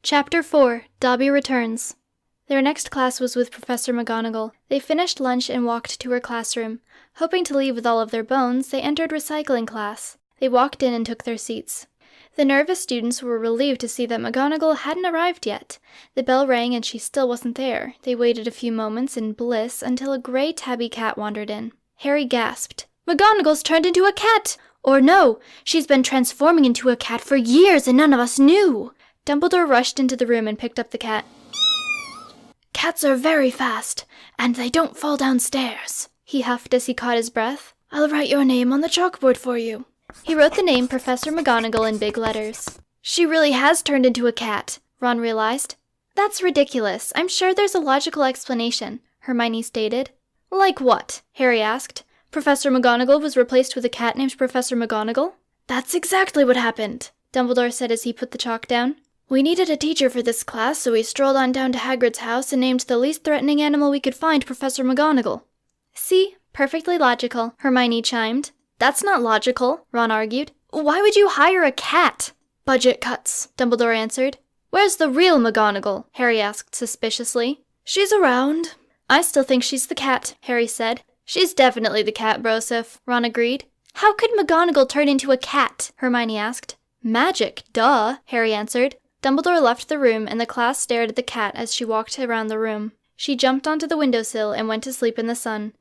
Chapter 4, Dobby Returns. Their next class was with Professor McGonagall. They finished lunch and walked to her classroom. Hoping to leave with all of their bones, they entered recycling class. They walked in and took their seats. The nervous students were relieved to see that McGonagall hadn't arrived yet. The bell rang and she still wasn't there. They waited a few moments in bliss until a gray tabby cat wandered in. Harry gasped. "McGonagall's turned into a cat! Or no, she's been transforming into a cat for years and none of us knew!" Dumbledore rushed into the room and picked up the cat. "Cats are very fast, and they don't fall downstairs," he huffed as he caught his breath. "I'll write your name on the chalkboard for you." He wrote the name Professor McGonagall in big letters. "She really has turned into a cat," Ron realized. "That's ridiculous. I'm sure there's a logical explanation," Hermione stated. "Like what?" Harry asked. "Professor McGonagall was replaced with a cat named Professor McGonagall?" "That's exactly what happened," Dumbledore said as he put the chalk down. "We needed a teacher for this class, so we strolled on down to Hagrid's house and named the least threatening animal we could find Professor McGonagall." "See? Perfectly logical," Hermione chimed. "That's not logical," Ron argued. "Why would you hire a cat?" "Budget cuts," Dumbledore answered. "Where's the real McGonagall?" Harry asked suspiciously. "She's around." "I still think she's the cat," Harry said. "She's definitely the cat, Broseph," Ron agreed. "How could McGonagall turn into a cat?" Hermione asked. "Magic, duh," Harry answered. Dumbledore left the room, and the class stared at the cat as she walked around the room. She jumped onto the windowsill and went to sleep in the sun.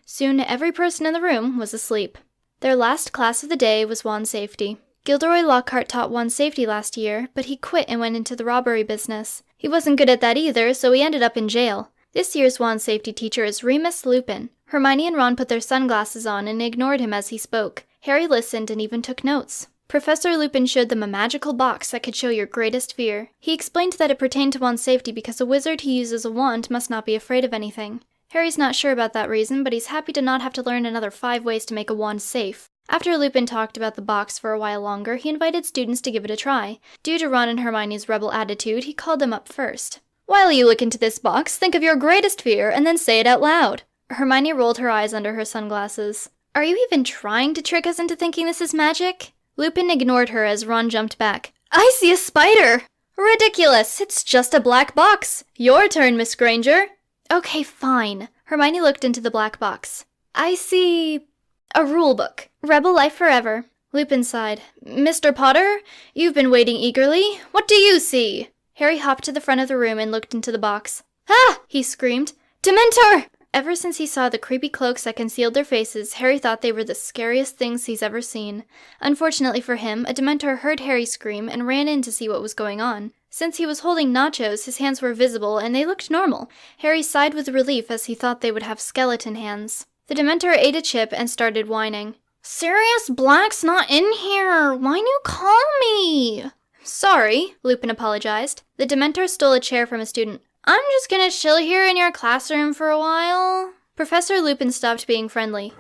Soon every person in the room was asleep. Their last class of the day was wand safety. Gilderoy Lockhart taught wand safety last year, but he quit and went into the robbery business. He wasn't good at that either, so he ended up in jail. This year's wand safety teacher is Remus Lupin. Hermione and Ron put their sunglasses on and ignored him as he spoke. Harry listened and even took notes. Professor Lupin showed them a magical box that could show your greatest fear. He explained that it pertained to wand safety because a wizard who uses a wand must not be afraid of anything. Harry's not sure about that reason, but he's happy to not have to learn another 5 ways to make a wand safe. After Lupin talked about the box for a while longer, he invited students to give it a try. Due to Ron and Hermione's rebel attitude, he called them up first. "While you look into this box, think of your greatest fear and then say it out loud." Hermione rolled her eyes under her sunglasses. "Are you even trying to trick us into thinking this is magic?" Lupin ignored her as Ron jumped back. "I see a spider!" "Ridiculous! It's just a black box! Your turn, Miss Granger!" "Okay, fine." Hermione looked into the black box. "I see a rule book. Rebel life forever." Lupin sighed. "Mr. Potter, you've been waiting eagerly. What do you see?" Harry hopped to the front of the room and looked into the box. "Ah!" he screamed. "Dementor!" Ever since he saw the creepy cloaks that concealed their faces, Harry thought they were the scariest things he's ever seen. Unfortunately for him, a Dementor heard Harry scream and ran in to see what was going on. Since he was holding nachos, his hands were visible and they looked normal. Harry sighed with relief as he thought they would have skeleton hands. The Dementor ate a chip and started whining. "Sirius Black's not in here! Why'd you call me?" "Sorry," Lupin apologized. The Dementor stole a chair from a student. "I'm just gonna chill here in your classroom for a while." Professor Lupin stopped being friendly.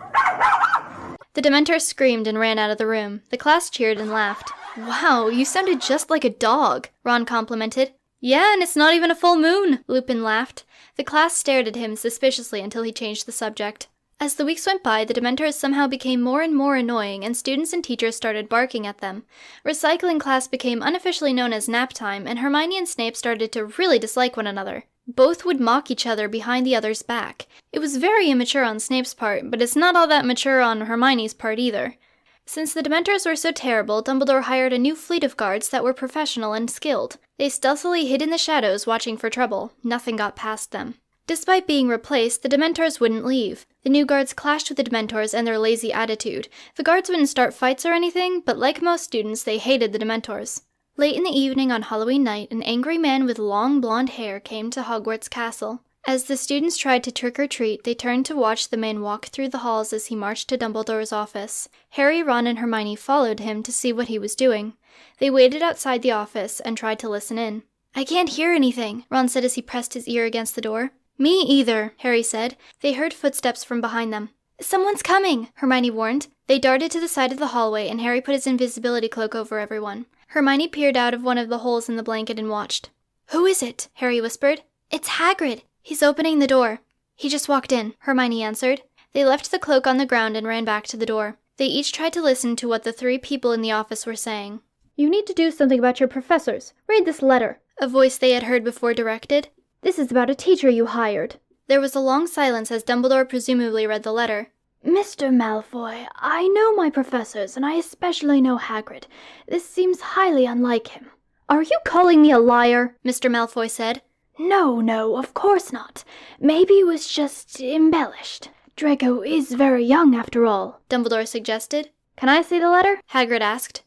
The Dementor screamed and ran out of the room. The class cheered and laughed. "Wow, you sounded just like a dog," Ron complimented. "Yeah, and it's not even a full moon," Lupin laughed. The class stared at him suspiciously until he changed the subject. As the weeks went by, the Dementors somehow became more and more annoying, and students and teachers started barking at them. Recycling class became unofficially known as Naptime, and Hermione and Snape started to really dislike one another. Both would mock each other behind the other's back. It was very immature on Snape's part, but it's not all that mature on Hermione's part either. Since the Dementors were so terrible, Dumbledore hired a new fleet of guards that were professional and skilled. They stealthily hid in the shadows, watching for trouble. Nothing got past them. Despite being replaced, the Dementors wouldn't leave. The new guards clashed with the Dementors and their lazy attitude. The guards wouldn't start fights or anything, but like most students, they hated the Dementors. Late in the evening on Halloween night, an angry man with long blonde hair came to Hogwarts Castle. As the students tried to trick-or-treat, they turned to watch the man walk through the halls as he marched to Dumbledore's office. Harry, Ron, and Hermione followed him to see what he was doing. They waited outside the office and tried to listen in. "I can't hear anything," Ron said as he pressed his ear against the door. "Me either," Harry said. They heard footsteps from behind them. "Someone's coming," Hermione warned. They darted to the side of the hallway, and Harry put his invisibility cloak over everyone. Hermione peered out of one of the holes in the blanket and watched. "Who is it?" Harry whispered. "It's Hagrid. He's opening the door." "He just walked in," Hermione answered. They left the cloak on the ground and ran back to the door. They each tried to listen to what the 3 people in the office were saying. You need to do something about your professors. Read this letter. A voice they had heard before directed. This is about a teacher you hired. There was a long silence as Dumbledore presumably read the letter. Mr. Malfoy, I know my professors, and I especially know Hagrid. This seems highly unlike him. Are you calling me a liar? Mr. Malfoy said. No, of course not. Maybe it was just embellished. Draco is very young after all, Dumbledore suggested. Can I see the letter? Hagrid asked.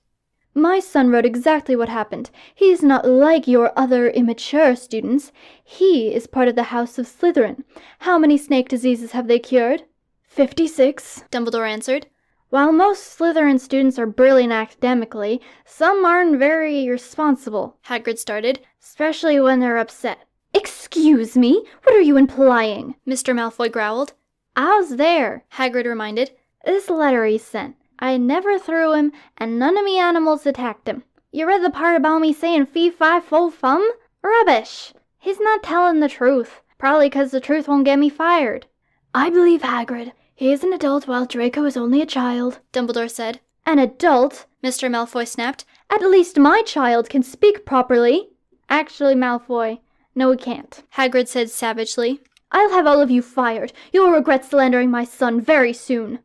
My son wrote exactly what happened. He's not like your other immature students. He is part of the House of Slytherin. How many snake diseases have they cured? 56, Dumbledore answered. While most Slytherin students are brilliant academically, some aren't very responsible, Hagrid started, especially when they're upset. Excuse me? What are you implying? Mr. Malfoy growled. I was there, Hagrid reminded. This letter he sent. I never threw him, and none of me animals attacked him. You read the part about me saying fee-fi-fo-fum? Rubbish! He's not telling the truth. Probably 'cause the truth won't get me fired. I believe Hagrid. He is an adult while Draco is only a child, Dumbledore said. An adult? Mr. Malfoy snapped. At least my child can speak properly. Actually, Malfoy, no he can't, Hagrid said savagely. I'll have all of you fired. You'll regret slandering my son very soon.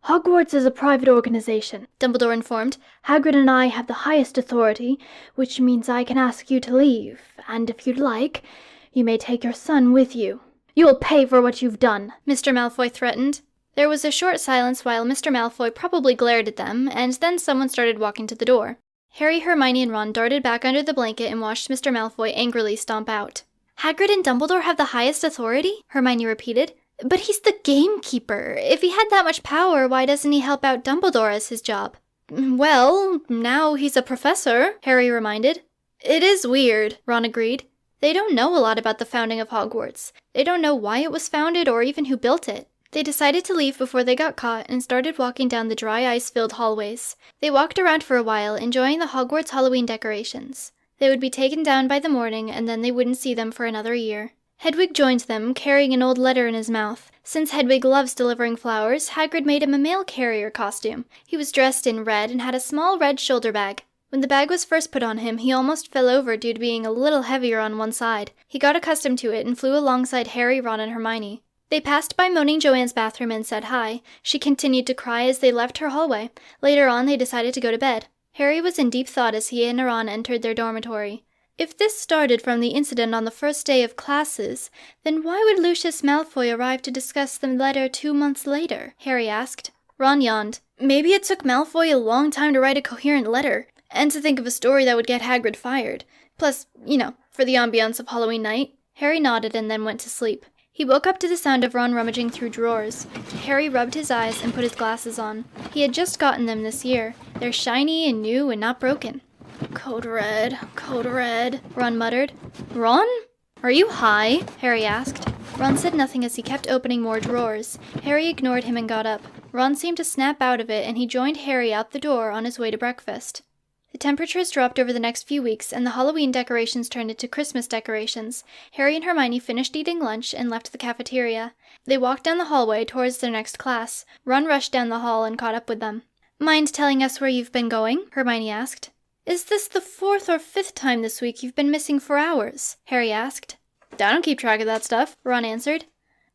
Hogwarts is a private organization, Dumbledore informed. Hagrid and I have the highest authority, which means I can ask you to leave, and if you'd like, you may take your son with you. You'll pay for what you've done, Mr. Malfoy threatened. There was a short silence while Mr. Malfoy probably glared at them, and then someone started walking to the door. Harry, Hermione, and Ron darted back under the blanket and watched Mr. Malfoy angrily stomp out. Hagrid and Dumbledore have the highest authority? Hermione repeated. But he's the gamekeeper. If he had that much power, why doesn't he help out Dumbledore as his job? Well, now he's a professor, Harry reminded. It is weird, Ron agreed. They don't know a lot about the founding of Hogwarts. They don't know why it was founded or even who built it. They decided to leave before they got caught and started walking down the dry ice-filled hallways. They walked around for a while, enjoying the Hogwarts Halloween decorations. They would be taken down by the morning, and then they wouldn't see them for another year. Hedwig joined them, carrying an old letter in his mouth. Since Hedwig loves delivering flowers, Hagrid made him a mail carrier costume. He was dressed in red and had a small red shoulder bag. When the bag was first put on him, he almost fell over due to being a little heavier on one side. He got accustomed to it and flew alongside Harry, Ron, and Hermione. They passed by Moaning Joanne's bathroom and said hi. She continued to cry as they left her hallway. Later on, they decided to go to bed. Harry was in deep thought as he and Ron entered their dormitory. If this started from the incident on the first day of classes, then why would Lucius Malfoy arrive to discuss the letter 2 months later? Harry asked. Ron yawned. Maybe it took Malfoy a long time to write a coherent letter, and to think of a story that would get Hagrid fired. Plus, for the ambiance of Halloween night. Harry nodded and then went to sleep. He woke up to the sound of Ron rummaging through drawers. Harry rubbed his eyes and put his glasses on. He had just gotten them this year. They're shiny and new and not broken. Code red, Ron muttered. Ron? Are you high? Harry asked. Ron said nothing as he kept opening more drawers. Harry ignored him and got up. Ron seemed to snap out of it, and he joined Harry out the door on his way to breakfast. The temperatures dropped over the next few weeks, and the Halloween decorations turned into Christmas decorations. Harry and Hermione finished eating lunch and left the cafeteria. They walked down the hallway towards their next class. Ron rushed down the hall and caught up with them. Mind telling us where you've been going? Hermione asked. Is this the 4th or 5th time this week you've been missing for hours? Harry asked. I don't keep track of that stuff, Ron answered.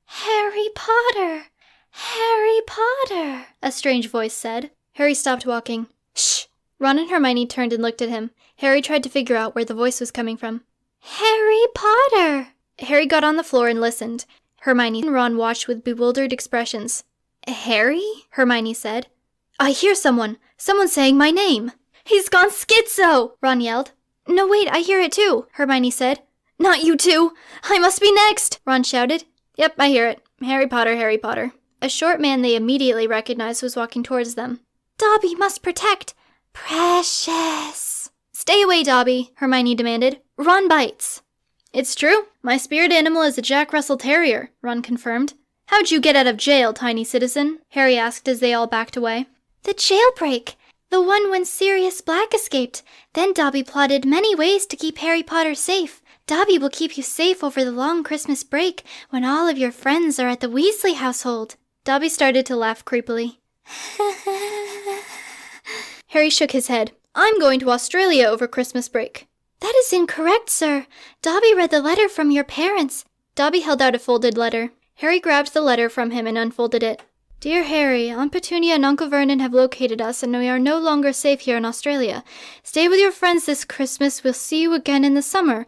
Harry Potter! Harry Potter! A strange voice said. Harry stopped walking. Shh! Ron and Hermione turned and looked at him. Harry tried to figure out where the voice was coming from. Harry Potter! Harry got on the floor and listened. Hermione and Ron watched with bewildered expressions. Harry? Hermione said. I hear someone! Someone's saying my name! He's gone schizo! Ron yelled. No, wait, I hear it too, Hermione said. Not you too! I must be next! Ron shouted. Yep, I hear it. Harry Potter, Harry Potter. A short man they immediately recognized was walking towards them. Dobby must protect. Precious. Stay away, Dobby, Hermione demanded. Ron bites. It's true. My spirit animal is a Jack Russell Terrier, Ron confirmed. How'd you get out of jail, tiny citizen? Harry asked as they all backed away. The jailbreak. The one when Sirius Black escaped. Then Dobby plotted many ways to keep Harry Potter safe. Dobby will keep you safe over the long Christmas break when all of your friends are at the Weasley household. Dobby started to laugh creepily. Harry shook his head. I'm going to Australia over Christmas break." "That is incorrect, sir. Dobby read the letter from your parents." Dobby held out a folded letter. Harry grabbed the letter from him and unfolded it. "Dear Harry, Aunt Petunia and Uncle Vernon have located us and we are no longer safe here in Australia. Stay with your friends this Christmas. We'll see you again in the summer.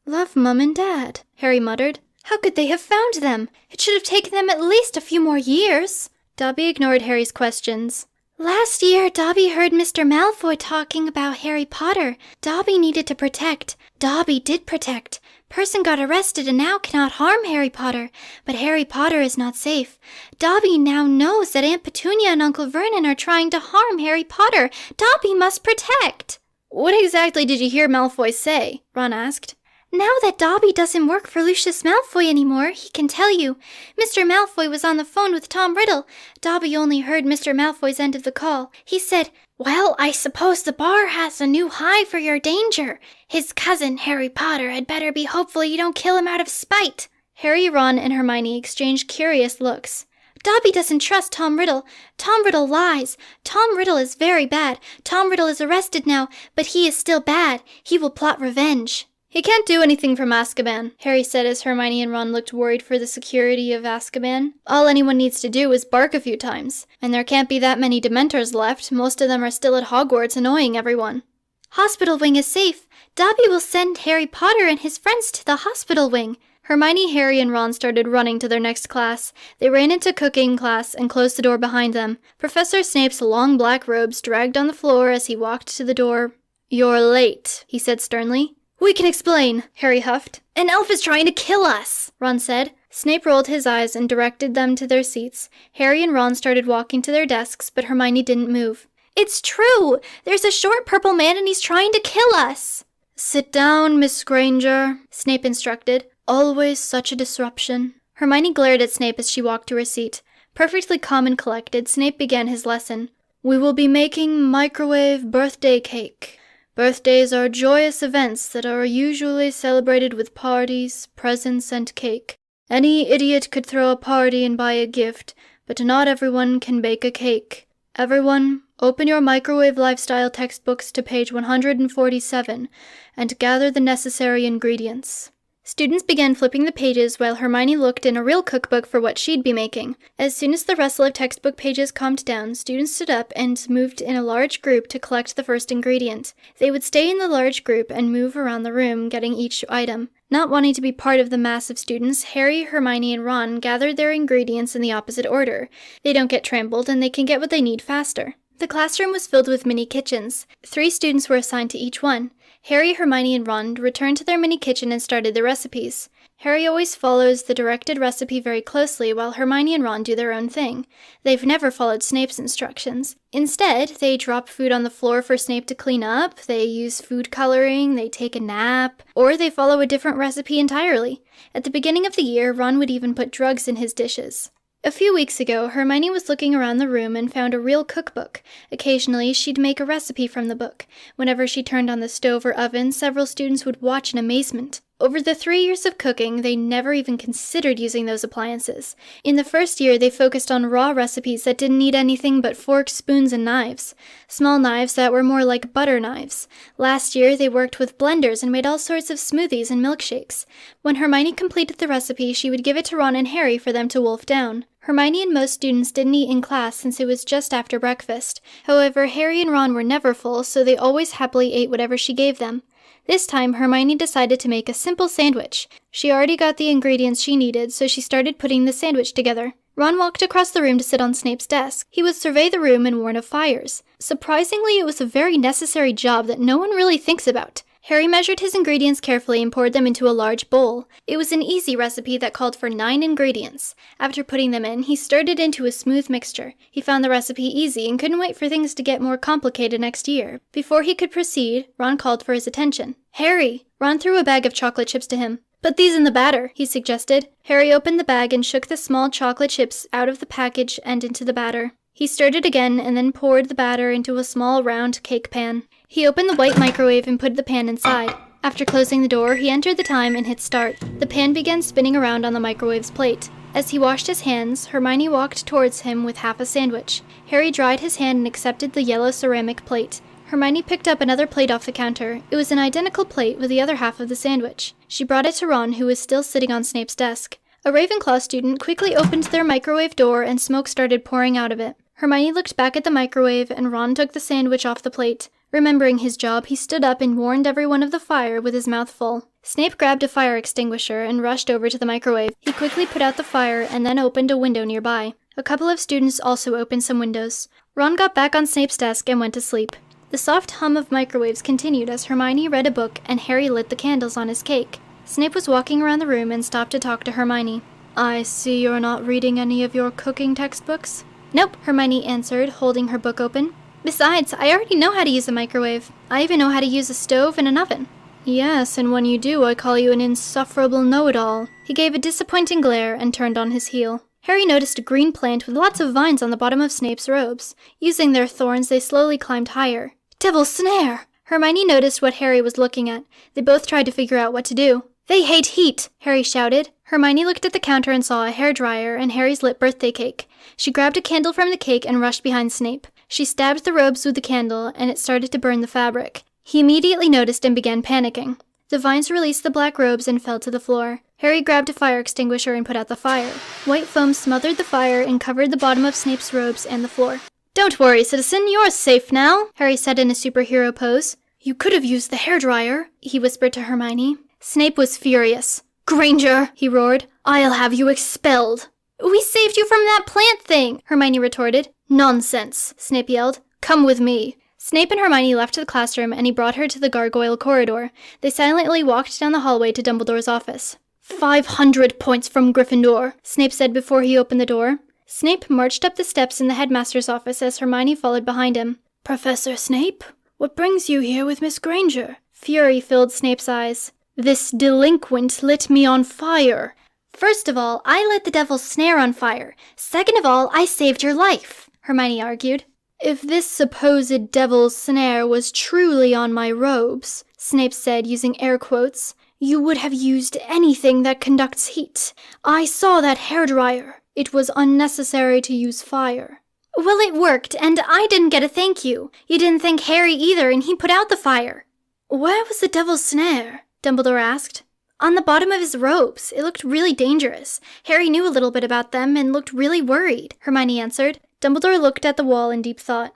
Love, Mum and Dad," Harry muttered. "How could they have found them? It should have taken them at least a few more years." Dobby ignored Harry's questions. "Last year, Dobby heard Mr. Malfoy talking about Harry Potter. Dobby needed to protect. Dobby did protect. Person got arrested and now cannot harm Harry Potter. But Harry Potter is not safe. Dobby now knows that Aunt Petunia and Uncle Vernon are trying to harm Harry Potter. Dobby must protect." "What exactly did you hear Malfoy say?" Ron asked. "Now that Dobby doesn't work for Lucius Malfoy anymore, he can tell you. Mr. Malfoy was on the phone with Tom Riddle. Dobby only heard Mr. Malfoy's end of the call. He said, 'Well, I suppose the bar has a new high for your danger. His cousin, Harry Potter, had better be hopeful you don't kill him out of spite.'" Harry, Ron, and Hermione exchanged curious looks. "Dobby doesn't trust Tom Riddle. Tom Riddle lies. Tom Riddle is very bad. Tom Riddle is arrested now, but he is still bad. He will plot revenge." "He can't do anything from Azkaban," Harry said as Hermione and Ron looked worried for the security of Azkaban. "All anyone needs to do is bark a few times. And there can't be that many Dementors left. Most of them are still at Hogwarts annoying everyone." "Hospital wing is safe. Dobby will send Harry Potter and his friends to the hospital wing." Hermione, Harry, and Ron started running to their next class. They ran into cooking class and closed the door behind them. Professor Snape's long black robes dragged on the floor as he walked to the door. "You're late," he said sternly. "We can explain," Harry huffed. "An elf is trying to kill us," Ron said. Snape rolled his eyes and directed them to their seats. Harry and Ron started walking to their desks, but Hermione didn't move. "It's true! There's a short purple man and he's trying to kill us!" "Sit down, Miss Granger," Snape instructed. "Always such a disruption." Hermione glared at Snape as she walked to her seat. Perfectly calm and collected, Snape began his lesson. "We will be making microwave birthday cake. Birthdays are joyous events that are usually celebrated with parties, presents, and cake. Any idiot could throw a party and buy a gift, but not everyone can bake a cake. Everyone, open your microwave lifestyle textbooks to page 147 and gather the necessary ingredients." Students began flipping the pages while Hermione looked in a real cookbook for what she'd be making. As soon as the rustle of textbook pages calmed down, students stood up and moved in a large group to collect the first ingredient. They would stay in the large group and move around the room, getting each item. Not wanting to be part of the mass of students, Harry, Hermione, and Ron gathered their ingredients in the opposite order. They don't get trampled, and they can get what they need faster. The classroom was filled with mini kitchens. 3 students were assigned to each one. Harry, Hermione, and Ron returned to their mini kitchen and started the recipes. Harry always follows the directed recipe very closely, while Hermione and Ron do their own thing. They've never followed Snape's instructions. Instead, they drop food on the floor for Snape to clean up, they use food coloring, they take a nap, or they follow a different recipe entirely. At the beginning of the year, Ron would even put drugs in his dishes. A few weeks ago, Hermione was looking around the room and found a real cookbook. Occasionally, she'd make a recipe from the book. Whenever she turned on the stove or oven, several students would watch in amazement. Over the 3 years of cooking, they never even considered using those appliances. In the first year, they focused on raw recipes that didn't need anything but forks, spoons, and knives. Small knives that were more like butter knives. Last year, they worked with blenders and made all sorts of smoothies and milkshakes. When Hermione completed the recipe, she would give it to Ron and Harry for them to wolf down. Hermione and most students didn't eat in class since it was just after breakfast. However, Harry and Ron were never full, so they always happily ate whatever she gave them. This time, Hermione decided to make a simple sandwich. She already got the ingredients she needed, so she started putting the sandwich together. Ron walked across the room to sit on Snape's desk. He would survey the room and warn of fires. Surprisingly, it was a very necessary job that no one really thinks about. Harry measured his ingredients carefully and poured them into a large bowl. It was an easy recipe that called for 9 ingredients. After putting them in, he stirred it into a smooth mixture. He found the recipe easy and couldn't wait for things to get more complicated next year. Before he could proceed, Ron called for his attention. "Harry!" Ron threw a bag of chocolate chips to him. "Put these in the batter," he suggested. Harry opened the bag and shook the small chocolate chips out of the package and into the batter. He stirred it again and then poured the batter into a small round cake pan. He opened the white microwave and put the pan inside. After closing the door, he entered the time and hit start. The pan began spinning around on the microwave's plate. As he washed his hands, Hermione walked towards him with half a sandwich. Harry dried his hand and accepted the yellow ceramic plate. Hermione picked up another plate off the counter. It was an identical plate with the other half of the sandwich. She brought it to Ron, who was still sitting on Snape's desk. A Ravenclaw student quickly opened their microwave door and smoke started pouring out of it. Hermione looked back at the microwave and Ron took the sandwich off the plate. Remembering his job, he stood up and warned everyone of the fire with his mouth full. Snape grabbed a fire extinguisher and rushed over to the microwave. He quickly put out the fire and then opened a window nearby. A couple of students also opened some windows. Ron got back on Snape's desk and went to sleep. The soft hum of microwaves continued as Hermione read a book and Harry lit the candles on his cake. Snape was walking around the room and stopped to talk to Hermione. "I see you're not reading any of your cooking textbooks?" "Nope," Hermione answered, holding her book open. "Besides, I already know how to use a microwave. I even know how to use a stove and an oven." "Yes, and when you do, I call you an insufferable know-it-all." He gave a disappointing glare and turned on his heel. Harry noticed a green plant with lots of vines on the bottom of Snape's robes. Using their thorns, they slowly climbed higher. "Devil's snare!" Hermione noticed what Harry was looking at. They both tried to figure out what to do. "They hate heat!" Harry shouted. Hermione looked at the counter and saw a hairdryer and Harry's lit birthday cake. She grabbed a candle from the cake and rushed behind Snape. She stabbed the robes with the candle, and it started to burn the fabric. He immediately noticed and began panicking. The vines released the black robes and fell to the floor. Harry grabbed a fire extinguisher and put out the fire. White foam smothered the fire and covered the bottom of Snape's robes and the floor. "Don't worry, citizen, you're safe now," Harry said in a superhero pose. "You could have used the hairdryer," he whispered to Hermione. Snape was furious. "Granger," he roared, "I'll have you expelled." "We saved you from that plant thing," Hermione retorted. "Nonsense," Snape yelled. "Come with me." Snape and Hermione left the classroom and he brought her to the gargoyle corridor. They silently walked down the hallway to Dumbledore's office. 500 points from Gryffindor, Snape said before he opened the door. Snape marched up the steps in the headmaster's office as Hermione followed behind him. "Professor Snape, what brings you here with Miss Granger?" Fury filled Snape's eyes. "This delinquent lit me on fire." "First of all, I lit the devil's snare on fire. Second of all, I saved your life," Hermione argued. "If this supposed devil's snare was truly on my robes," Snape said using air quotes, "you would have used anything that conducts heat. I saw that hairdryer. It was unnecessary to use fire." "Well, it worked, and I didn't get a thank you. You didn't thank Harry either, and he put out the fire." "Where was the devil's snare?" Dumbledore asked. "On the bottom of his robes. It looked really dangerous. Harry knew a little bit about them and looked really worried," Hermione answered. Dumbledore looked at the wall in deep thought.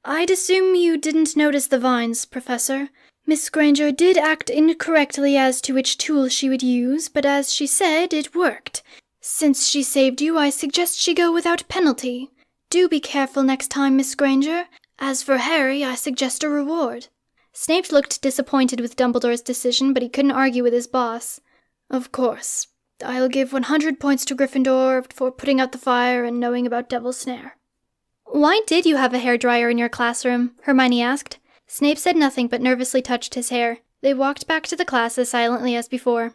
"I'd assume you didn't notice the vines, Professor. Miss Granger did act incorrectly as to which tool she would use, but as she said, it worked. Since she saved you, I suggest she go without penalty. Do be careful next time, Miss Granger. As for Harry, I suggest a reward." Snape looked disappointed with Dumbledore's decision, but he couldn't argue with his boss. "Of course. I'll give 100 points to Gryffindor for putting out the fire and knowing about Devil's Snare." "Why did you have a hairdryer in your classroom?" Hermione asked. Snape said nothing but nervously touched his hair. They walked back to the class as silently as before.